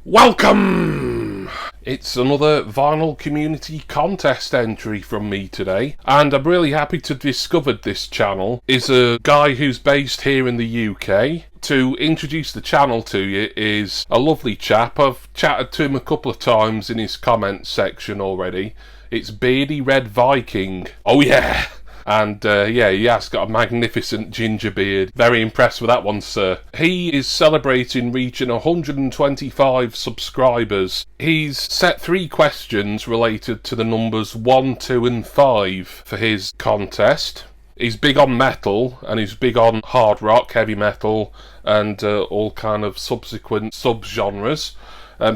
Welcome! It's another vinyl community contest entry from me today, and I'm really happy to discover this channel is a guy who's based here in the UK. To introduce the channel to you is a lovely chap. I've chatted to him a couple of times in his comments section already. It's BeardyRedViking. Oh yeah! And yeah, he has got a magnificent ginger beard. Very impressed with that one, sir. He is celebrating reaching 125 subscribers. He's set 3 questions related to the numbers 1, 2 and 5 for his contest. He's big on metal, and he's big on hard rock, heavy metal, and all kind of subsequent subgenres.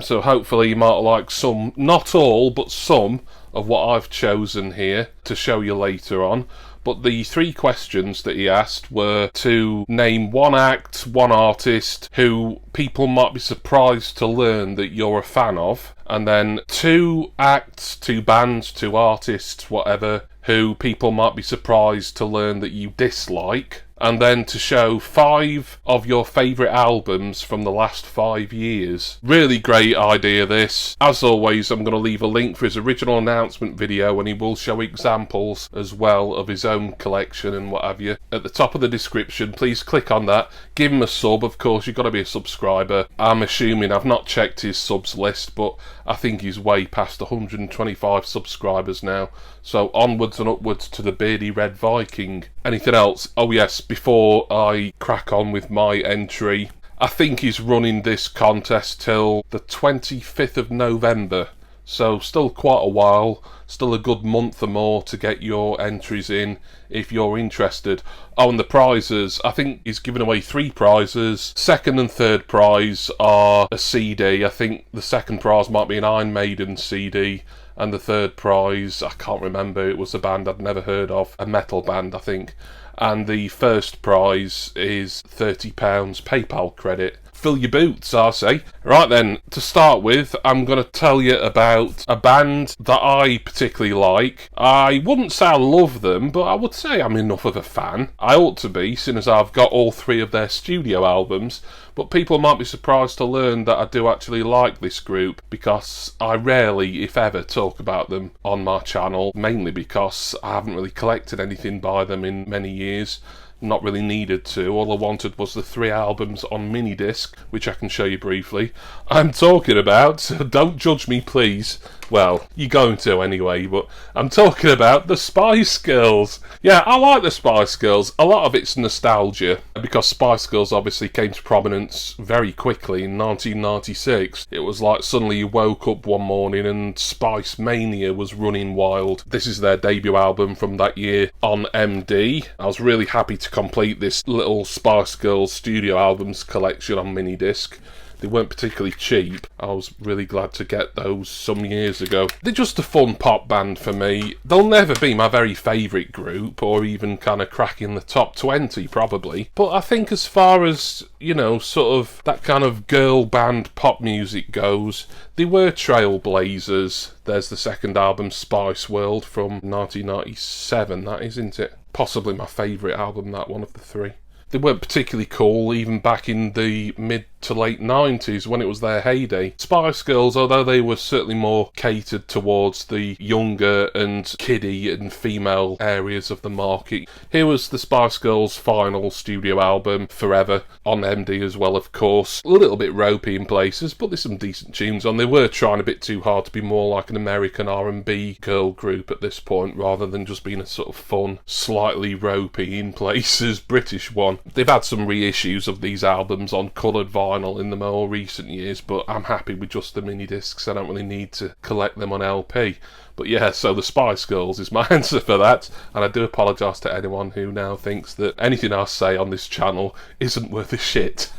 So hopefully you might like some, not all, but some of what I've chosen here to show you later on. But the 3 questions that he asked were to name one act, one artist who people might be surprised to learn that you're a fan of, and then 2 acts, 2 bands, 2 artists, whatever, who people might be surprised to learn that you dislike, and then to show 5 of your favourite albums from the last 5 years. Really great idea, this. As always, I'm going to leave a link for his original announcement video, and he will show examples as well of his own collection and what have you at the top of the description. Please click on that. Give him a sub. Of course, you've got to be a subscriber. I'm assuming, I've not checked his subs list, but I think he's way past 125 subscribers now. So onwards and upwards to the BeardyRedViking. Anything else? Oh yes, before I crack on with my entry, I think he's running this contest till the 25th of November. So still quite a while, still a good month or more to get your entries in if you're interested. Oh, and the prizes, I think he's giving away 3 prizes. Second and third prize are a CD. I think the second prize might be an Iron Maiden CD. And the third prize, I can't remember, it was a band I'd never heard of, a metal band I think. And the first prize is £30 PayPal credit. Fill your boots, I say. Right then, to start with, I'm going to tell you about a band that I particularly like. I wouldn't say I love them, but I would say I'm enough of a fan. I ought to be, since as I've got all 3 of their studio albums. But people might be surprised to learn that I do actually like this group, because I rarely, if ever, talk about them on my channel, mainly because I haven't really collected anything by them in many years. Not really needed to. All I wanted was the 3 albums on mini disc, which I can show you briefly. I'm talking about, don't judge me please, well, you're going to anyway, but I'm talking about the Spice Girls. Yeah, I like the Spice Girls. A lot of it's nostalgia, because Spice Girls obviously came to prominence very quickly in 1996. It was like suddenly you woke up one morning and Spice Mania was running wild. This is their debut album from that year on MD. I was really happy to complete this little Spice Girls studio albums collection on mini disc. They weren't particularly cheap. I was really glad to get those some years ago. They're just a fun pop band for me. They'll never be my very favourite group, or even kind of cracking the top 20 probably. But I think as far as, you know, sort of that kind of girl band pop music goes, they were trailblazers. There's the second album, Spice World, from 1997, that is, isn't it? Possibly my favourite album, that one of the 3. They weren't particularly cool even back in the mid to late 90s when it was their heyday. Spice Girls, although they were certainly more catered towards the younger and kiddie and female areas of the market. Here was the Spice Girls' final studio album, Forever, on MD as well, of course. A little bit ropey in places, but there's some decent tunes on. They were trying a bit too hard to be more like an American R&B girl group at this point, rather than just being a sort of fun, slightly ropey in places British one. They've had some reissues of these albums on coloured vinyl in the more recent years, but I'm happy with just the mini discs. I don't really need to collect them on LP. But yeah, so the Spice Girls is my answer for that, and I do apologise to anyone who now thinks that anything I say on this channel isn't worth a shit.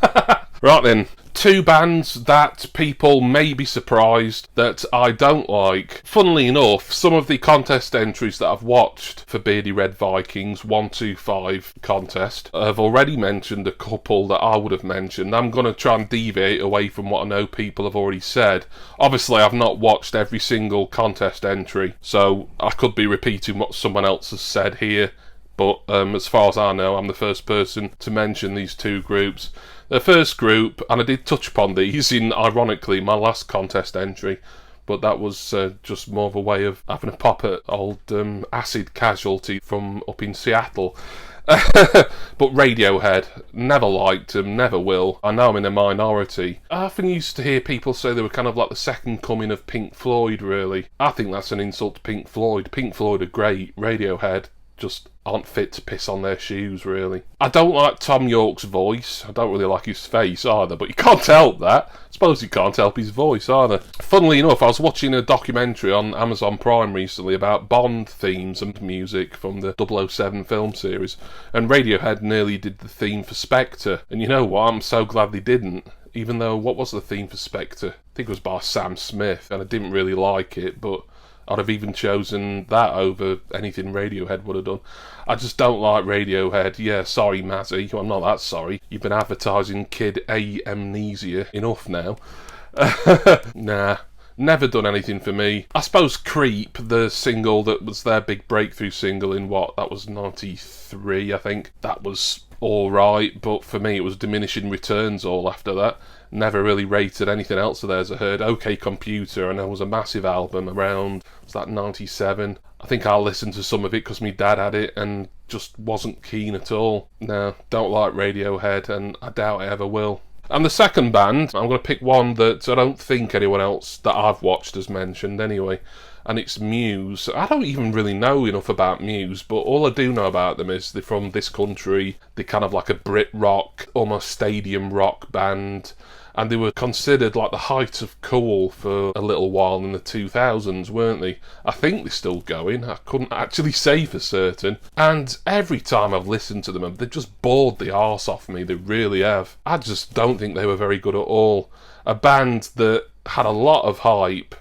Right then, 2 bands that people may be surprised that I don't like. Funnily enough, some of the contest entries that I've watched for BeardyRedViking's 125 contest have already mentioned a couple that I would have mentioned. I'm going to try and deviate away from what I know people have already said. Obviously, I've not watched every single contest entry, so I could be repeating what someone else has said here. But as far as I know, I'm the first person to mention these two groups. The first group, and I did touch upon these in, ironically, my last contest entry, but that was just more of a way of having a pop at old Acid Casualty from up in Seattle. But Radiohead, never liked them, never will. I know I'm in a minority. I often used to hear people say they were kind of like the second coming of Pink Floyd, really. I think that's an insult to Pink Floyd. Pink Floyd are great. Radiohead just aren't fit to piss on their shoes, really. I don't like Tom York's voice. I don't really like his face either, but you can't help that. I suppose you can't help his voice either. Funnily enough, I was watching a documentary on Amazon Prime recently about Bond themes and music from the 007 film series, and Radiohead nearly did the theme for Spectre. And you know what? I'm so glad they didn't. Even though, what was the theme for Spectre? I think it was by Sam Smith, and I didn't really like it, but I'd have even chosen that over anything Radiohead would have done. I just don't like Radiohead. Yeah, sorry, Mazzy. I'm not that sorry. You've been advertising Kid A Amnesia enough now. Nah, never done anything for me. I suppose Creep, the single that was their big breakthrough single in that was 93, I think. That was alright, but for me it was diminishing returns all after that. Never really rated anything else of theirs I heard. OK Computer, and there was a massive album around, was that 97? I think I'll listen to some of it because my dad had it and just wasn't keen at all. No, don't like Radiohead, and I doubt I ever will. And the second band, I'm going to pick one that I don't think anyone else that I've watched has mentioned anyway, and it's Muse. I don't even really know enough about Muse, but all I do know about them is they're from this country. They're kind of like a Brit rock, almost stadium rock band, and they were considered like the height of cool for a little while in the 2000s, weren't they? I think they're still going. I couldn't actually say for certain. And every time I've listened to them, they've just bored the arse off me. They really have. I just don't think they were very good at all. A band that had a lot of hype,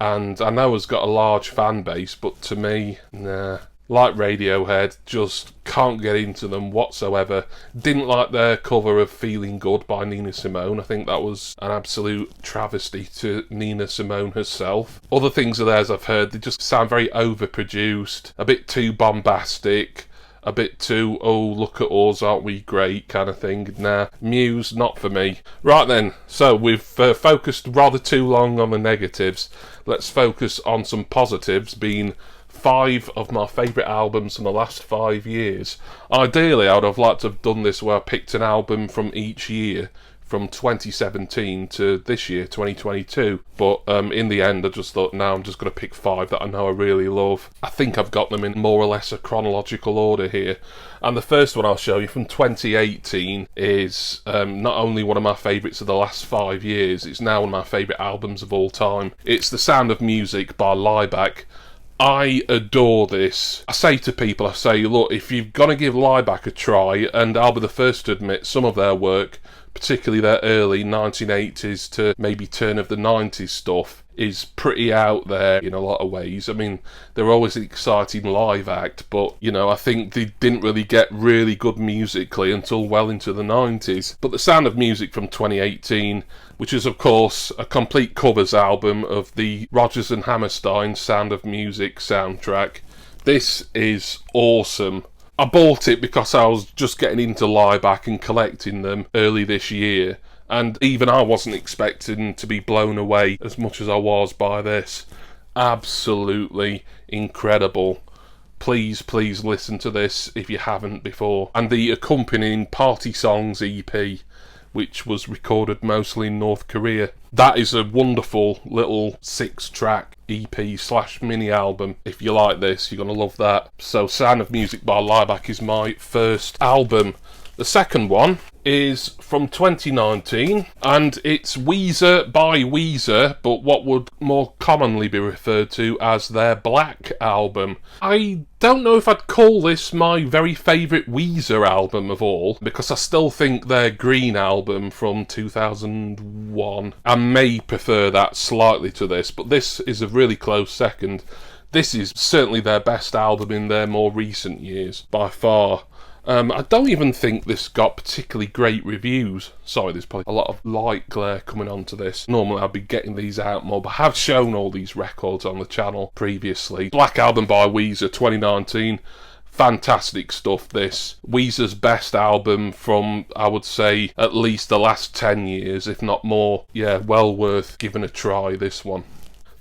and I know has got a large fan base, but to me, nah. Like Radiohead, just can't get into them whatsoever. Didn't like their cover of Feeling Good by Nina Simone. I think that was an absolute travesty to Nina Simone herself. Other things of theirs I've heard, they just sound very overproduced, a bit too bombastic, a bit too, oh, look at us, aren't we great kind of thing. Nah, Muse, not for me. Right then, so we've focused rather too long on the negatives. Let's focus on some positives, being 5 of my favourite albums from the last 5 years. Ideally, I would have liked to have done this where I picked an album from each year, from 2017 to this year, 2022. But in the end, I just thought, no, I'm just going to pick 5 that I know I really love. I think I've got them in more or less a chronological order here. And the first one I'll show you from 2018 is not only one of my favourites of the last 5 years, it's now one of my favourite albums of all time. It's The Sound of Music by Lieback. I adore this. I say to people, I say, look, if you're going to give Lieback a try, and I'll be the first to admit some of their work, particularly their early 1980s to maybe turn of the 90s stuff, is pretty out there in a lot of ways. I mean, they're always an exciting live act, but, you know, I think they didn't really get really good musically until well into the 90s. But The Sound of Music from 2018, which is, of course, a complete covers album of the Rodgers and Hammerstein Sound of Music soundtrack. This is awesome. I bought it because I was just getting into Lieback and collecting them early this year, and even I wasn't expecting to be blown away as much as I was by this. Absolutely incredible. Please, please listen to this if you haven't before. And the accompanying Party Songs EP, which was recorded mostly in North Korea. That is a wonderful little 6-track EP/mini album. If you like this, you're going to love that. So Sound of Music by Lieback is my first album. The second one is from 2019, and it's Weezer by Weezer, but what would more commonly be referred to as their Black album. I don't know if I'd call this my very favourite Weezer album of all, because I still think their Green album from 2001, I may prefer that slightly to this, but this is a really close second. This is certainly their best album in their more recent years, by far. I don't even think this got particularly great reviews. Sorry, there's probably a lot of light glare coming onto this. Normally I'd be getting these out more, but I have shown all these records on the channel previously. Black Album by Weezer 2019. Fantastic stuff, this. Weezer's best album from, I would say, at least the last 10 years, if not more. Yeah, well worth giving a try, this one.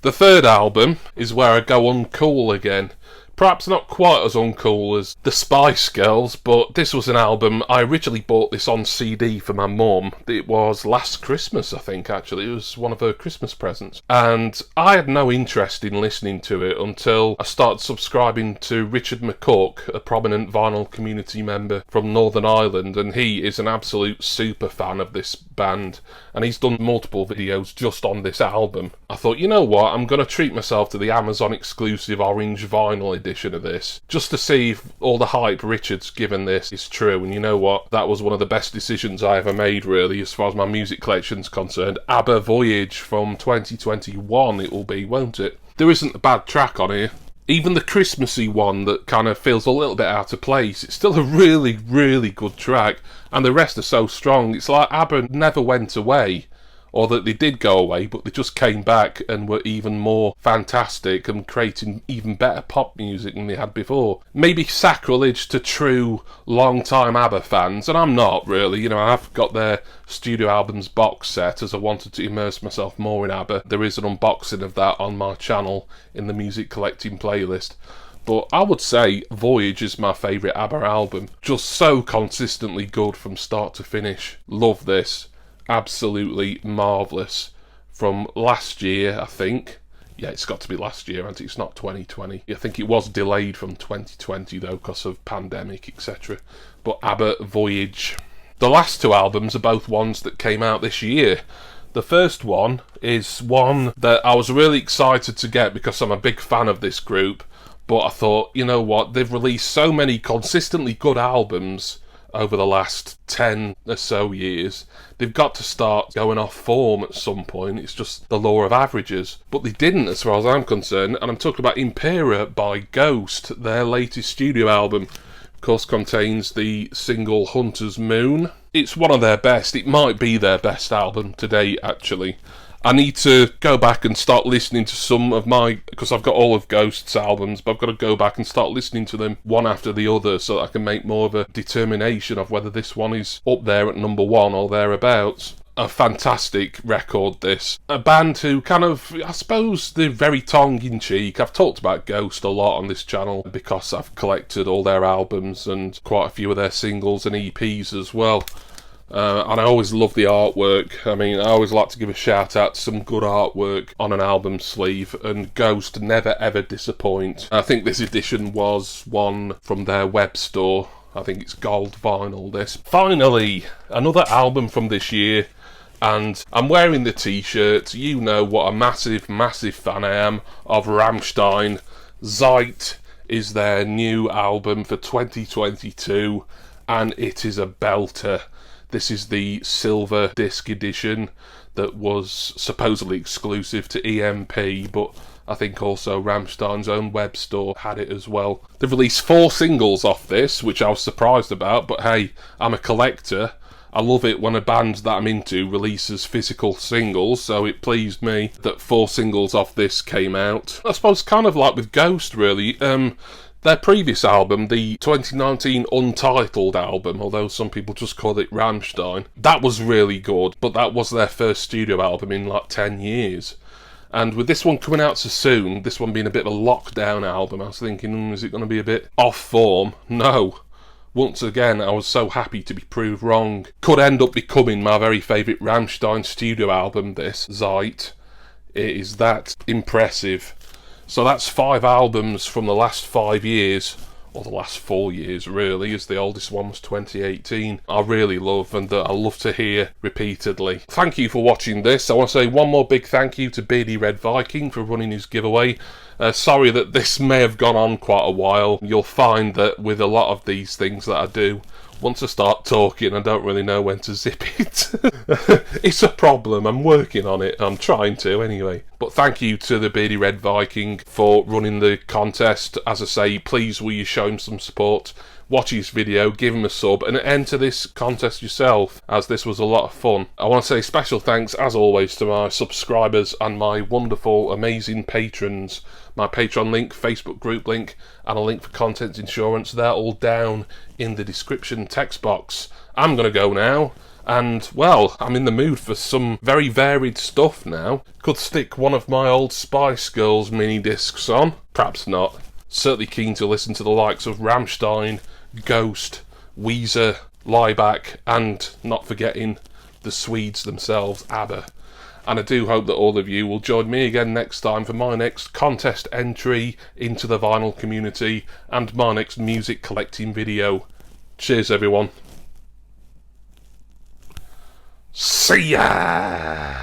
The third album is where I go uncool again. Perhaps not quite as uncool as the Spice Girls, but this was an album. I originally bought this on CD for my mum. It was last Christmas, I think, actually. It was one of her Christmas presents. And I had no interest in listening to it until I started subscribing to Richard McCook, a prominent vinyl community member from Northern Ireland, and he is an absolute super fan of this band, and he's done multiple videos just on this album. I thought, you know what, I'm going to treat myself to the Amazon exclusive orange vinyl edition of this, just to see if all the hype Richard's given this is true. And you know what, that was one of the best decisions I ever made, really, as far as my music collection's concerned. ABBA Voyage from 2021 it will be, won't it? There isn't a bad track on here. Even the Christmassy one that kind of feels a little bit out of place, it's still a really, really good track, and the rest are so strong. It's like ABBA never went away, or that they did go away, but they just came back and were even more fantastic and creating even better pop music than they had before. Maybe sacrilege to true long-time ABBA fans, and I'm not really. You know, I've got their studio albums box set as I wanted to immerse myself more in ABBA. There is an unboxing of that on my channel in the music collecting playlist. But I would say Voyage is my favourite ABBA album. Just so consistently good from start to finish. Love this. Absolutely marvellous. From last year, I think. Yeah, it's got to be last year, and it's not 2020. I think it was delayed from 2020 though, because of pandemic, etc. But ABBA Voyage. The last two albums are both ones that came out this year. The first one is one that I was really excited to get because I'm a big fan of this group, but I thought, you know what, they've released so many consistently good albums over the last 10 or so years, they've got to start going off form at some point. It's just the law of averages. But they didn't, as far as I'm concerned, and I'm talking about Impera by Ghost. Their latest studio album, of course, contains the single Hunter's Moon. It's one of their best. It might be their best album to date, actually. I need to go back and start listening to some of because I've got all of Ghost's albums, but I've got to go back and start listening to them one after the other so that I can make more of a determination of whether this one is up there at number one or thereabouts. A fantastic record, this. A band who kind of, I suppose, they're very tongue-in-cheek. I've talked about Ghost a lot on this channel because I've collected all their albums and quite a few of their singles and EPs as well. And I always love the artwork. I mean, I always like to give a shout out to some good artwork on an album sleeve, and Ghost never ever disappoint. I think this edition was one from their web store. I think it's gold vinyl, this. Finally, another album from this year, and I'm wearing the t-shirt. You know what a massive, massive fan I am of Rammstein. Zeit is their new album for 2022, and it is a belter. This is the silver disc edition that was supposedly exclusive to EMP, but I think also Rammstein's own web store had it as well. They've released 4 singles off this, which I was surprised about, but hey, I'm a collector. I love it when a band that I'm into releases physical singles, so it pleased me that 4 singles off this came out. I suppose kind of like with Ghost, really. Their previous album, the 2019 Untitled album, although some people just call it Rammstein, that was really good, but that was their first studio album in like 10 years. And with this one coming out so soon, this one being a bit of a lockdown album, I was thinking, is it going to be a bit off form? No. Once again, I was so happy to be proved wrong. Could end up becoming my very favourite Rammstein studio album, this, Zeit. It is that impressive. So that's 5 albums from the last 5 years, or the last 4 years really, as the oldest one was 2018. I really love, and that I love to hear repeatedly. Thank you for watching this. I want to say one more big thank you to BeardyRedViking for running his giveaway. Sorry that this may have gone on quite a while. You'll find that with a lot of these things that I do, once I start talking, I don't really know when to zip it. It's a problem. I'm working on it. I'm trying to, anyway. But thank you to the BeardyRedViking for running the contest. As I say, please will you show him some support watch his video, give him a sub, and enter this contest yourself, as this was a lot of fun. I want to say special thanks, as always, to my subscribers and my wonderful, amazing patrons. My Patreon link, Facebook group link, and a link for Content Insurance, they're all down in the description text box. I'm going to go now. And, well, I'm in the mood for some very varied stuff now. Could stick one of my old Spice Girls mini-discs on. Perhaps not. Certainly keen to listen to the likes of Rammstein, Ghost, Weezer, Lieback, and, not forgetting, the Swedes themselves, ABBA. And I do hope that all of you will join me again next time for my next contest entry into the vinyl community and my next music collecting video. Cheers, everyone. See ya!